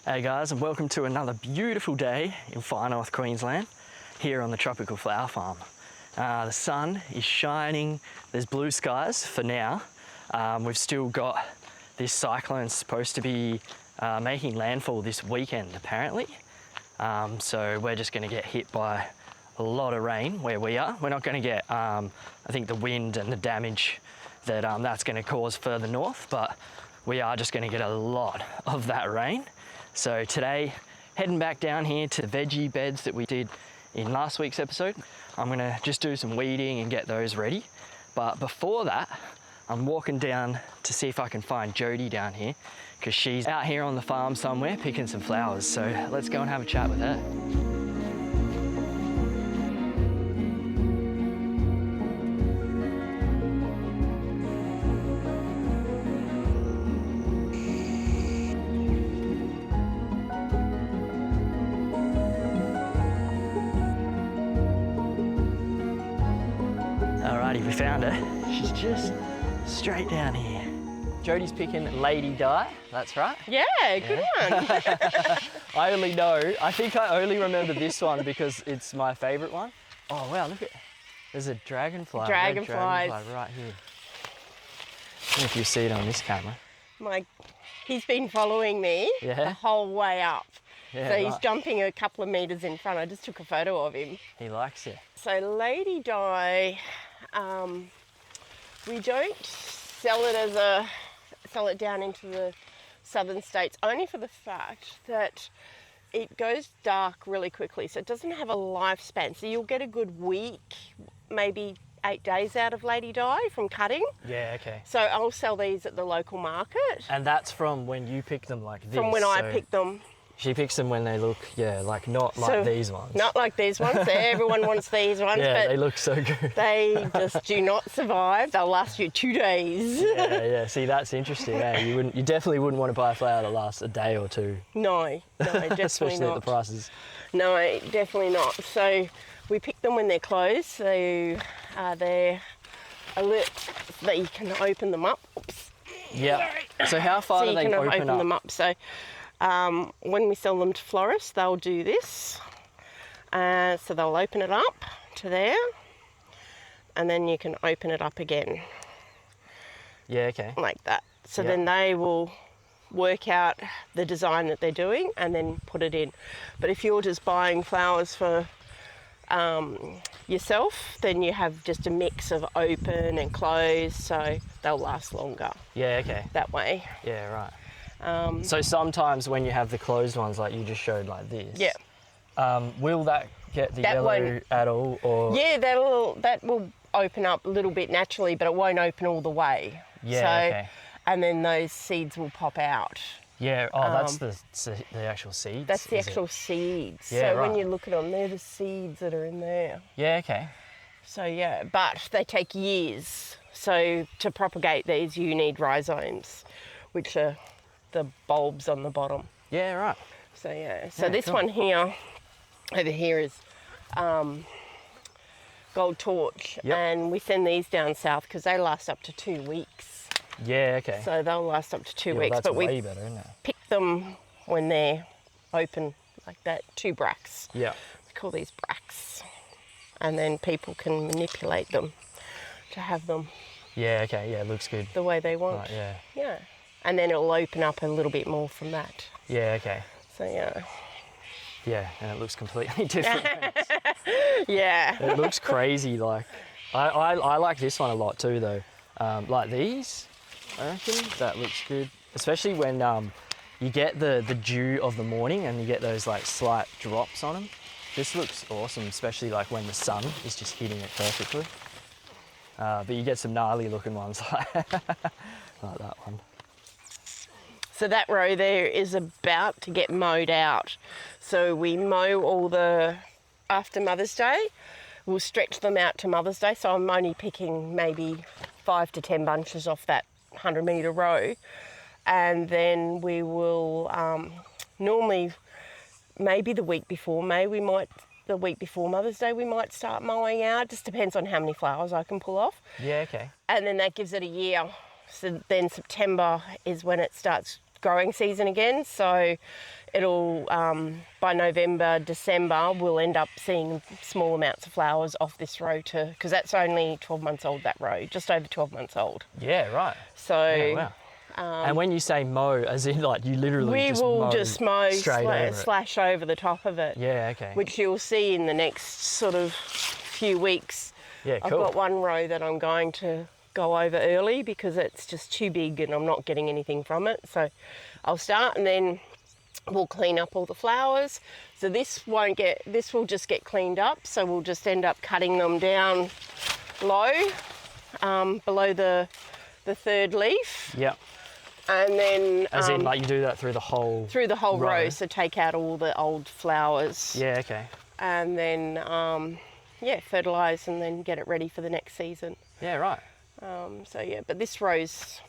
Hey guys, and welcome to another beautiful day in far north Queensland here on the Tropical Flower Farm. The sun is shining, there's blue skies for now. We've still got this cyclone supposed to be making landfall this weekend apparently. So we're just going to get hit by a lot of rain where we are. We're not going to get, I think, the wind and the damage that that's going to cause further north, but we are just going to get a lot of that rain. So today, heading back down here to the veggie beds that we did in last week's episode. I'm gonna just do some weeding and get those ready. But before that, I'm walking down to see if I can find Jodie down here, because she's out here on the farm somewhere picking some flowers. So let's go and have a chat with her. Alrighty, we found her. She's just straight down here. Jodie's picking Lady Di, that's right? Yeah, good one. I think I only remember this one because it's my favourite one. Oh wow, look at, there's a dragonfly. Dragonflies. Dragonfly right here. I don't know if you see it on this camera. He's been following me the whole way up. Yeah, so he's jumping a couple of metres in front. I just took a photo of him. He likes it. So Lady Di, we don't sell it down into the southern states, only for the fact that it goes dark really quickly. So it doesn't have a lifespan. So you'll get a good week, maybe 8 days out of Lady Di from cutting. Yeah, okay. So I'll sell these at the local market. And that's from when you pick them like this? From when I pick them. She picks them when they look, not like these ones. Not like these ones. Everyone wants these ones. Yeah, but they look so good. They just do not survive. They'll last you 2 days. Yeah. See, that's interesting. You definitely wouldn't want to buy a flower that lasts a day or two. No, definitely Especially not. at the prices. No, definitely not. So we pick them when they're closed. So they're a little that you can open them up. Oops. Yeah. So how far do they open up? So you can open them up. So when we sell them to florists, they'll do this. So they'll open it up to there, and then you can open it up again. Yeah, okay. Like that. So then they will work out the design that they're doing and then put it in. But if you're just buying flowers for yourself, then you have just a mix of open and closed, so they'll last longer. Yeah, okay. That way. Yeah, right. So sometimes when you have the closed ones like you just showed like this, will that get the yellow at all? Or? Yeah, that will open up a little bit naturally, but it won't open all the way. Yeah, okay. And then those seeds will pop out. Yeah, that's the actual seeds? That's the actual seeds. Yeah, so when you look at them, they're the seeds that are in there. Yeah, okay. So yeah, but they take years. So to propagate these, you need rhizomes, which are the bulbs on the bottom. Yeah, right. So yeah, so this one here, over here is Gold Torch, and we send these down south because they last up to 2 weeks. Yeah, okay. So they'll last up to 2 weeks. That's way better, isn't it? Pick them when they're open like that, 2 bracts. Yeah. We call these bracts. And then people can manipulate them to have them. Yeah, okay, yeah, it looks good. The way they want. Right, yeah. Yeah. And then it'll open up a little bit more from that. Yeah, okay. So yeah. Yeah, and it looks completely different. Yeah. It looks crazy. Like, I like this one a lot too, though. Like these, I reckon that looks good. Especially when you get the dew of the morning and you get those like slight drops on them. This looks awesome, especially like when the sun is just hitting it perfectly. But you get some gnarly looking ones like that one. So that row there is about to get mowed out. So we mow all after Mother's Day. We'll stretch them out to Mother's Day. So I'm only picking maybe 5 to 10 bunches off that 100-metre row. And then we will normally, maybe the week before Mother's Day, we might start mowing out. Just depends on how many flowers I can pull off. Yeah, okay. And then that gives it a year. So then September is when it starts growing season again. So it'll, by November, December, we'll end up seeing small amounts of flowers off this row too, because that's only 12 months old, that row, just over 12 months old. Yeah, right. So, Yeah, wow. And when you say mow, as in like you literally we just will mow just mow, straight over it. slash over the top of it. Yeah, okay. Which you'll see in the next sort of few weeks. Yeah, I've cool. got one row that I'm going to go over early because it's just too big and I'm not getting anything from it. So I'll start and then we'll clean up all the flowers. So this will just get cleaned up. So we'll just end up cutting them down low, below the third leaf. Yep. And then As in, like you do that through the whole row. So take out all the old flowers. Yeah, okay. And then fertilise and then get it ready for the next season. Yeah, right. So yeah, but this row's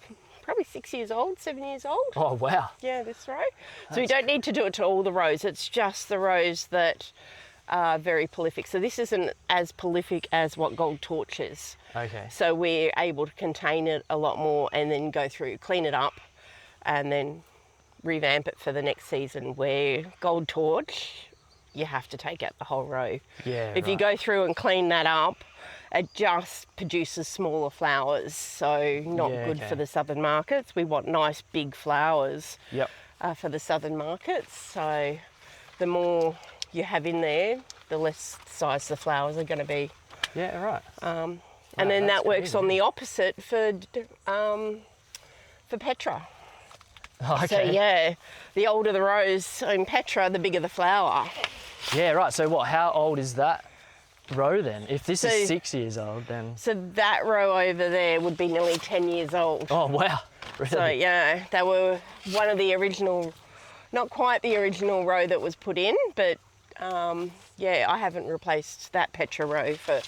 probably 6 years old, 7 years old. Oh, wow. Yeah, this row. So we don't need to do it to all the rows. It's just the rows that are very prolific. So this isn't as prolific as what Gold Torch is. Okay. So we're able to contain it a lot more and then go through, clean it up, and then revamp it for the next season. Where Gold Torch, you have to take out the whole row. Yeah, If you go through and clean that up, it just produces smaller flowers, so not good for the southern markets. We want nice big flowers for the southern markets. So the more you have in there, the less size the flowers are going to be. Yeah, right. And then that works on the opposite for Petra. Okay. So yeah, the older the rows in Petra, the bigger the flower. Yeah, right. So what? How old is that row then? If this is 6 years old, then. So that row over there would be nearly 10 years old. Oh wow! Really? So yeah, they were one of the original, not quite the original row that was put in, but I haven't replaced that Petra row for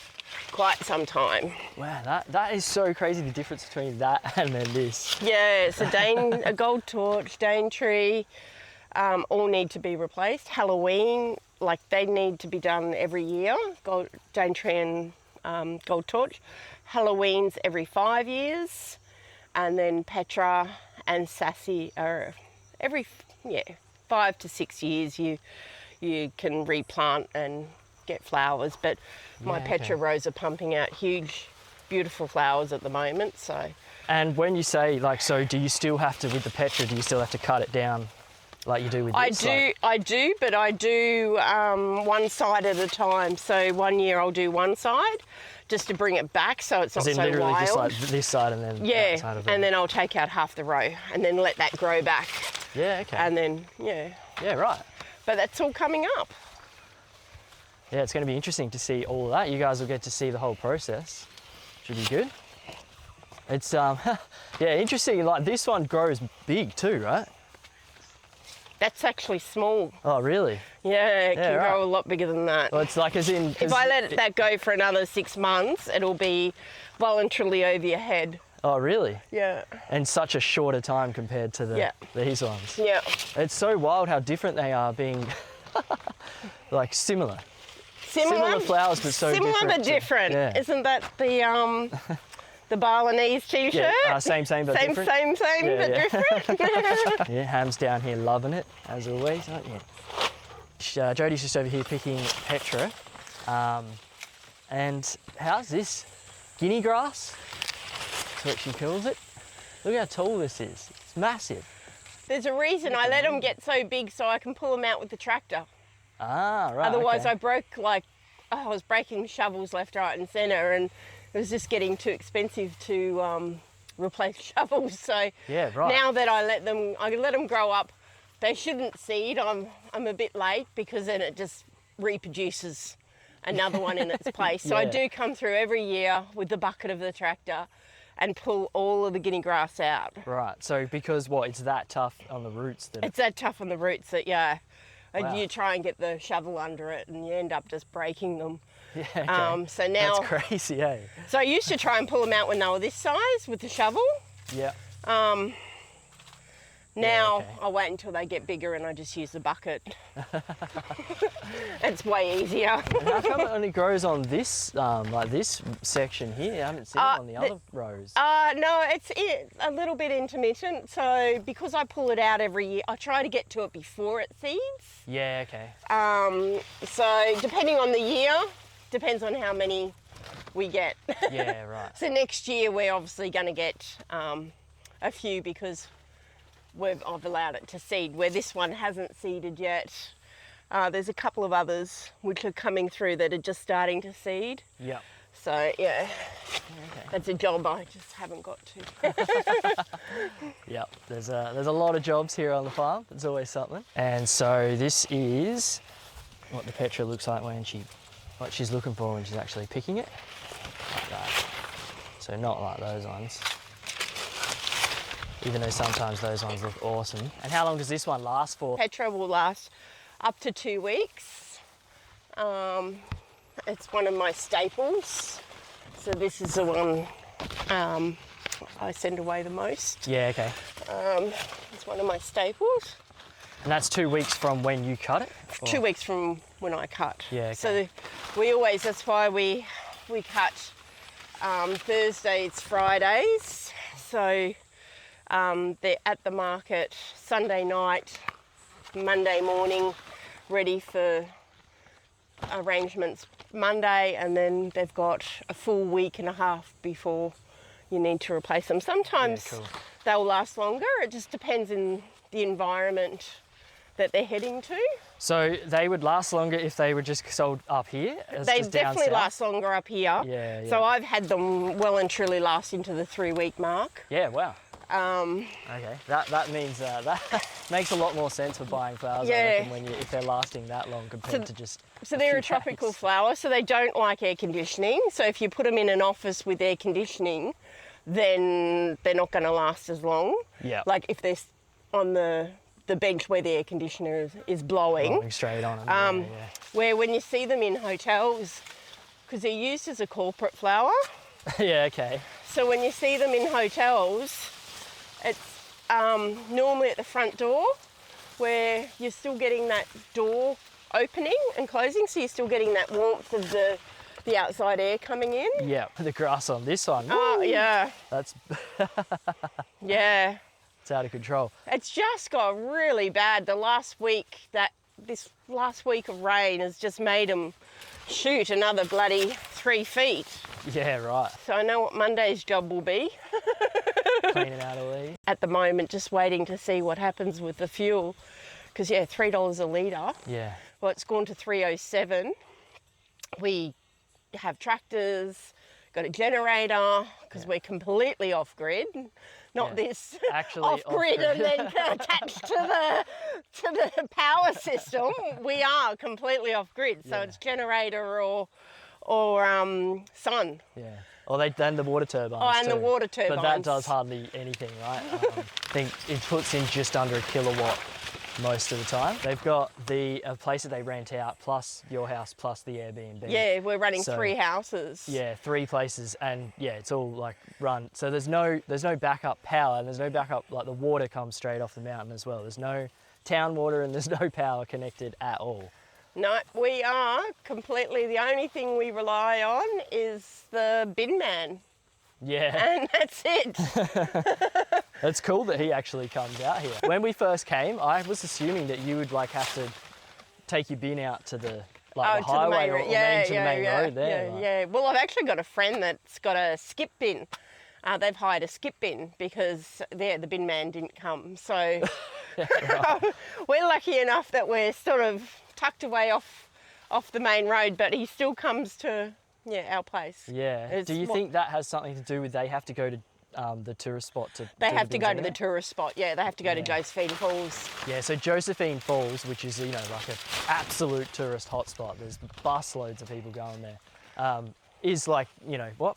quite some time. Wow, that is so crazy, the difference between that and then this. Yeah, it's a Gold Torch, Daintree, all need to be replaced. Halloween, like they need to be done every year, Daintree and Gold Torch. Halloween's every 5 years, and then Petra and Sassy are every 5 to 6 years you can replant and get flowers, but my Petra rows are pumping out huge, beautiful flowers at the moment. So. And when you say so do you still have to, with the Petra, do you still have to cut it down like you do with this? I do, but I do one side at a time. So 1 year I'll do one side just to bring it back so it's not so literally wild. just like this side and then that side of it. And then I'll take out half the row and then let that grow back. Yeah, okay. And then, Yeah, right. But that's all coming up. Yeah, it's going to be interesting to see all of that. You guys will get to see the whole process. Should be good. It's, interesting. Like this one grows big too, right? That's actually small. Oh, really? Yeah, it can right. grow a lot bigger than that. Well, it's like as in... If I let that go for another 6 months, it'll be voluntarily over your head. Oh, really? Yeah. And such a shorter time compared to these ones. Yeah. It's so wild how different they are, being like similar. Similar flowers, but so different. Similar but different. Yeah. Isn't that the Balinese t-shirt? Yeah, same but different. Same but different. Yeah, Ham's down here loving it, as always, aren't you? Jodie's just over here picking Petra. And how's this? Guinea grass? That's what she calls it. Look how tall this is. It's massive. There's a reason I let them get so big so I can pull them out with the tractor. Ah, right. Otherwise, okay. I was breaking shovels left, right, and centre, and it was just getting too expensive to replace shovels. So now that I let them grow up, they shouldn't seed. I'm a bit late because then it just reproduces another one in its place. So I do come through every year with the bucket of the tractor and pull all of the guinea grass out. Right. So because it's that tough on the roots that it's that tough on the roots that Wow. you try and get the shovel under it and you end up just breaking them. Yeah, okay. So now... That's crazy, eh? So I used to try and pull them out when they were this size with the shovel. Yeah. Now okay. I wait until they get bigger and I just use the bucket. It's way easier. And how come it only grows on this, like this section here? I haven't seen it on the other rows. No, it's a little bit intermittent. So because I pull it out every year, I try to get to it before it seeds. Yeah, okay. So depending on the year, depends on how many we get. Yeah, right. So next year we're obviously going to get a few because I've allowed it to seed, where this one hasn't seeded yet. There's a couple of others which are coming through that are just starting to seed. Yep. So yeah, Okay. that's a job I just haven't got to. Yep. There's a lot of jobs here on the farm. There's always something. And so this is what the Petra looks like when what she's looking for when she's actually picking it. Like that. So not like those ones. Even though sometimes those ones look awesome. And how long does this one last for? Petra will last up to 2 weeks. It's one of my staples. So this is the one I send away the most. Yeah, okay. It's one of my staples. And that's 2 weeks from when you cut it? Or- 2 weeks from when I cut. Yeah, okay. So that's why we cut Thursdays, Fridays. So they're at the market Sunday night, Monday morning, ready for arrangements Monday, and then they've got a full week and a half before you need to replace them. Sometimes Yeah, cool. they'll last longer. It just depends in the environment that they're heading to. So they would last longer if they were just sold up here? They just down definitely south? last longer up here. Yeah, So yeah. I've had them well and truly last into the 3-week mark. Yeah, wow. Okay, that means that makes a lot more sense for buying flowers. I Yeah. reckon, if they're lasting that long compared to just. So they're a few tropical days. flower, so they don't like air conditioning. So if you put them in an office with air conditioning, then they're not going to last as long. Yeah. Like if they're on the bench where the air conditioner is blowing. Blowing straight on 'em, yeah. Where when you see them in hotels, because they're used as a corporate flower, Yeah, okay. so when you see them in hotels, it's normally at the front door where you're still getting that door opening and closing, so you're still getting that warmth of the outside air coming in. Yeah, the grass on this one. Oh, woo, yeah, That's yeah. it's out of control. It's just got really bad. This last week of rain has just made them shoot another bloody 3 feet. Yeah, right. So I know what Monday's job will be. Cleaning out all these. At the moment, just waiting to see what happens with the fuel. Because, yeah, $3 a litre. Yeah. Well, it's gone to $3.07. We have tractors, got a generator, because we're completely off-grid. Not Yeah. this Actually off-grid and then attached to the power system. We are completely off-grid, so Yeah. it's generator or sun. Yeah. Or then the water turbines. Oh, and the too. water But that turbines. does hardly anything, right? I think it puts in just under a kilowatt most of the time. They've got the place that they rent out, plus your house, plus the Airbnb. Yeah, we're running So- 3 houses. Yeah, 3 places, and yeah, it's all like run. So there's no backup power, and there's no backup, like the water comes straight off the mountain as well. There's no town water, and there's no power connected at all. No, we are completely, the only thing we rely on is the bin man, Yeah, and that's it. it's cool that he actually comes out here. When we first came, I was assuming that you would like have to take your bin out to the the highway or main to the main road there. Yeah, like. yeah. Well, I've actually got a friend that's got a skip bin. They've hired a skip bin because the bin man didn't come. So we're lucky enough that we're sort of tucked away off the main road, but he still comes to our place. Yeah. It's Do you think that has something to do with they have to go to the tourist spot to? They do have the to bins go to the anyway? tourist spot. Yeah, they have to go to Yeah. Josephine Falls. Yeah, so Josephine Falls, which is, like an absolute tourist hotspot, there's busloads of people going there, is like,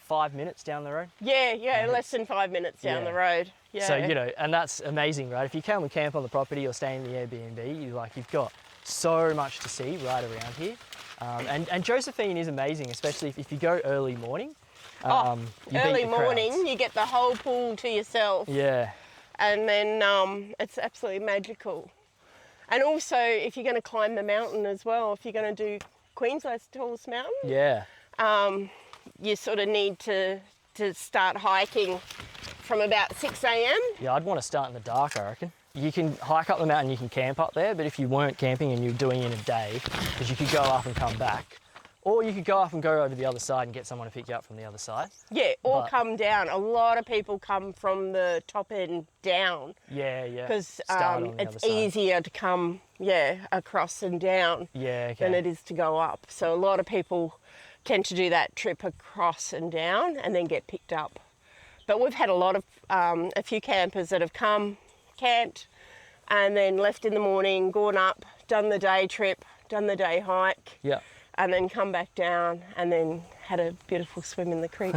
5 minutes down the road? Yeah, less than 5 minutes down Yeah. the road. Yeah. So, and that's amazing, right? If you come and camp on the property or stay in the Airbnb, you've got so much to see right around here. And Josephine is amazing, especially if you go early morning. You beat early the morning, crowds. you get the whole pool to yourself. Yeah. And then it's absolutely magical. And also, if you're going to climb the mountain as well, if you're going to do Queensland's tallest mountain, Yeah. you sort of need to start hiking from about 6 a.m. Yeah, I'd want to start in the dark, I reckon. You can hike up the mountain, you can camp up there, but if you weren't camping and you're doing it in a day, because you could go up and come back, or you could go up and go over the other side and get someone to pick you up from the other side. Yeah, or come down. A lot of people come from the top end down. Yeah, yeah. Because Start it's easier to come, across and down than it is to go up. So a lot of people tend to do that trip across and down and then get picked up. But we've had a few campers that have come, camped, and then left in the morning, gone up, done the day trip, done the day hike, and then come back down and then had a beautiful swim in the creek.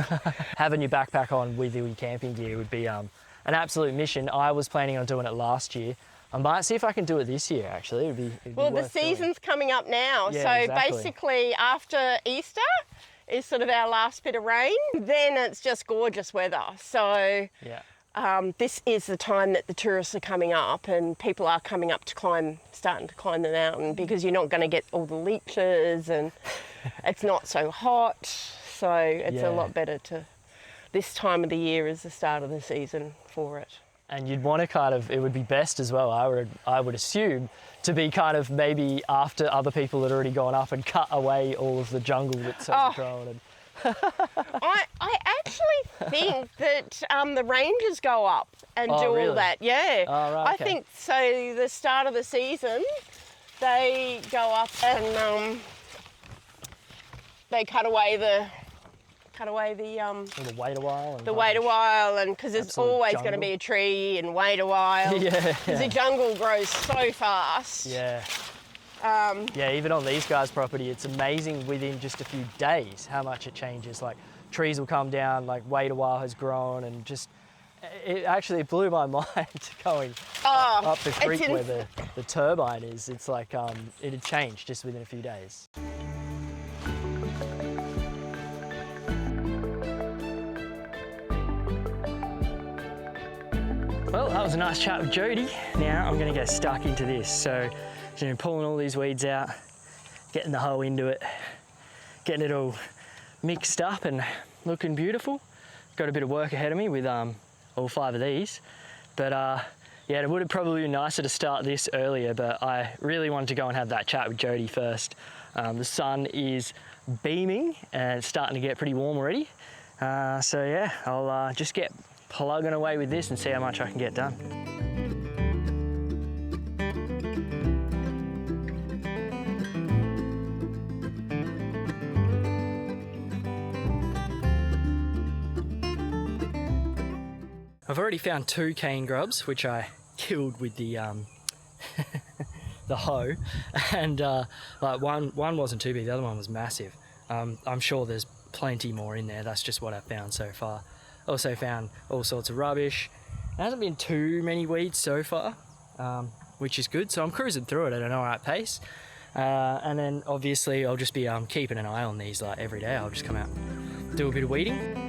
Having your backpack on with your camping gear would be an absolute mission. I was planning on doing it last year. I might see if I can do it this year, actually. It'd be well, the worth doing. season's coming up now. Yeah, so exactly. basically after Easter is sort of our last bit of rain. Then it's just gorgeous weather. So this is the time that the tourists are coming up and people are coming up to starting to climb the mountain because you're not going to get all the leeches and it's not so hot. So it's a lot better this time of the year is the start of the season for it. And you'd want to it would be best as well, I would assume, to be kind of maybe after other people had already gone up and cut away all of the jungle that's overgrown. And I actually think that the rangers go up and do really? all that. Yeah. Oh, right, I okay. think so. The start of the season, they go up and they cut away the wait a while. wait a while, and because there's Absolute always jungle. going to be a tree and wait a while. Because the jungle grows so fast. Yeah. Even on these guys' property, it's amazing within just a few days how much it changes. Like trees will come down, like wait a while has grown, and just it actually blew my mind going up the creek where the turbine is. It's like it had changed just within a few days. Well, that was a nice chat with Jodie. Now I'm going to get stuck into this. So, pulling all these weeds out, getting the hoe into it, getting it all mixed up and looking beautiful. Got a bit of work ahead of me with all 5 of these. But it would have probably been nicer to start this earlier, but I really wanted to go and have that chat with Jodie first. The sun is beaming and it's starting to get pretty warm already. I'll just get plugging away with this and see how much I can get done. I've already found 2 cane grubs, which I killed with the the hoe, and one wasn't too big, the other one was massive. I'm sure there's plenty more in there. That's just what I've found so far. Also found all sorts of rubbish. There hasn't been too many weeds so far, which is good. So I'm cruising through it at an alright pace. And then obviously I'll just be keeping an eye on these like every day. I'll just come out, do a bit of weeding.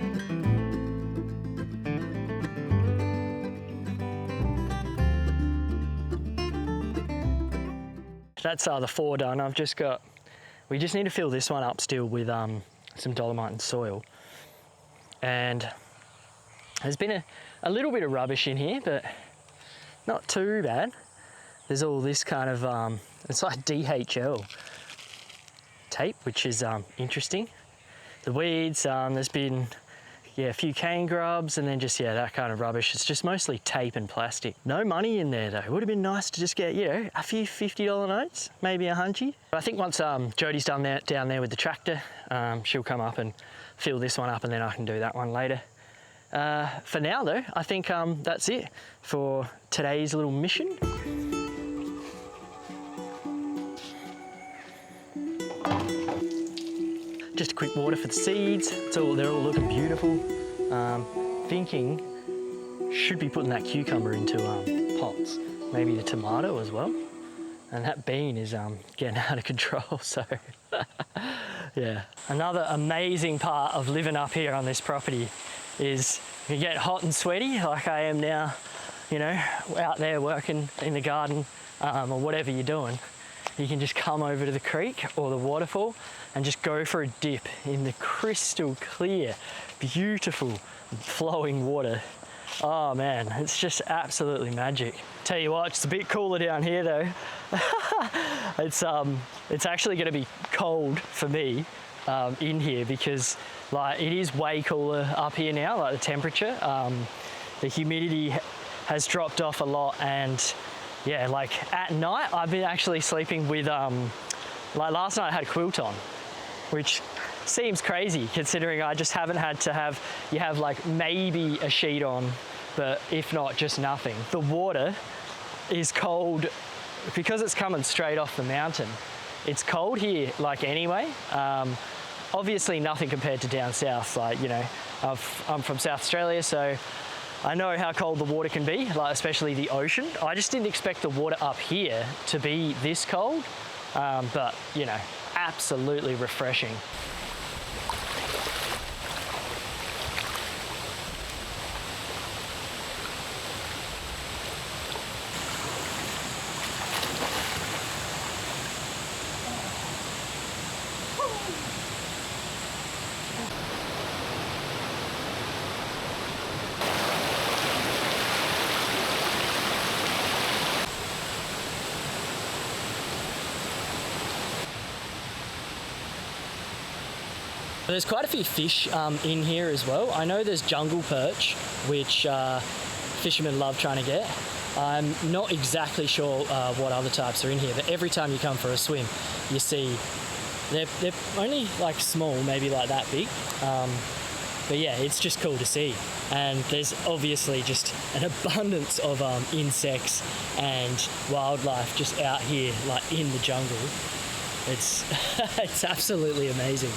That's the 4 done. We just need to fill this one up still with some dolomite and soil. And there's been a little bit of rubbish in here, but not too bad. There's all this kind of, it's like DHL tape, which is interesting. The weeds, there's been a few cane grubs and then just, that kind of rubbish. It's just mostly tape and plastic. No money in there though. It would have been nice to just get, a few $50 notes, maybe a $100. But I think once Jodie's done that down there with the tractor, she'll come up and fill this one up and then I can do that one later. For now though, I think that's it for today's little mission. Just a quick water for the seeds. They're all looking beautiful. Thinking should be putting that cucumber into pots, maybe the tomato as well. And that bean is getting out of control, so yeah. Another amazing part of living up here on this property is you get hot and sweaty like I am now you know, out there working in the garden or whatever you're doing, you can just come over to the creek or the waterfall and just go for a dip in the crystal clear, beautiful flowing water. Oh man, it's just absolutely magic. Tell you what, it's a bit cooler down here though. It's actually going to be cold for me in here because like it is way cooler up here now, like the temperature. The humidity has dropped off a lot, and yeah, like at night I've been actually sleeping with like last night I had a quilt on, which seems crazy considering I just haven't had to have, you have like maybe a sheet on, but if not, just nothing. The water is cold because it's coming straight off the mountain. It's cold here like anyway. Obviously nothing compared to down south, like, you know, I'm from South Australia, so I know how cold the water can be, like especially the ocean. I just didn't expect the water up here to be this cold, but you know, absolutely refreshing. There's quite a few fish in here as well. I know there's jungle perch, which fishermen love trying to get. I'm not exactly sure what other types are in here, but every time you come for a swim, you see they're only like small, maybe like that big. But yeah, it's just cool to see. And there's obviously just an abundance of insects and wildlife just out here, like in the jungle. It's it's absolutely amazing.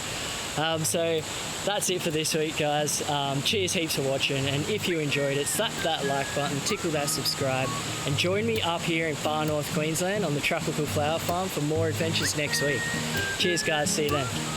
So that's it for this week, guys. Cheers heaps for watching, and if you enjoyed it, slap that like button, tickle that subscribe, and join me up here in far north Queensland on the Tropical Flower Farm for more adventures next week. Cheers guys, see you then.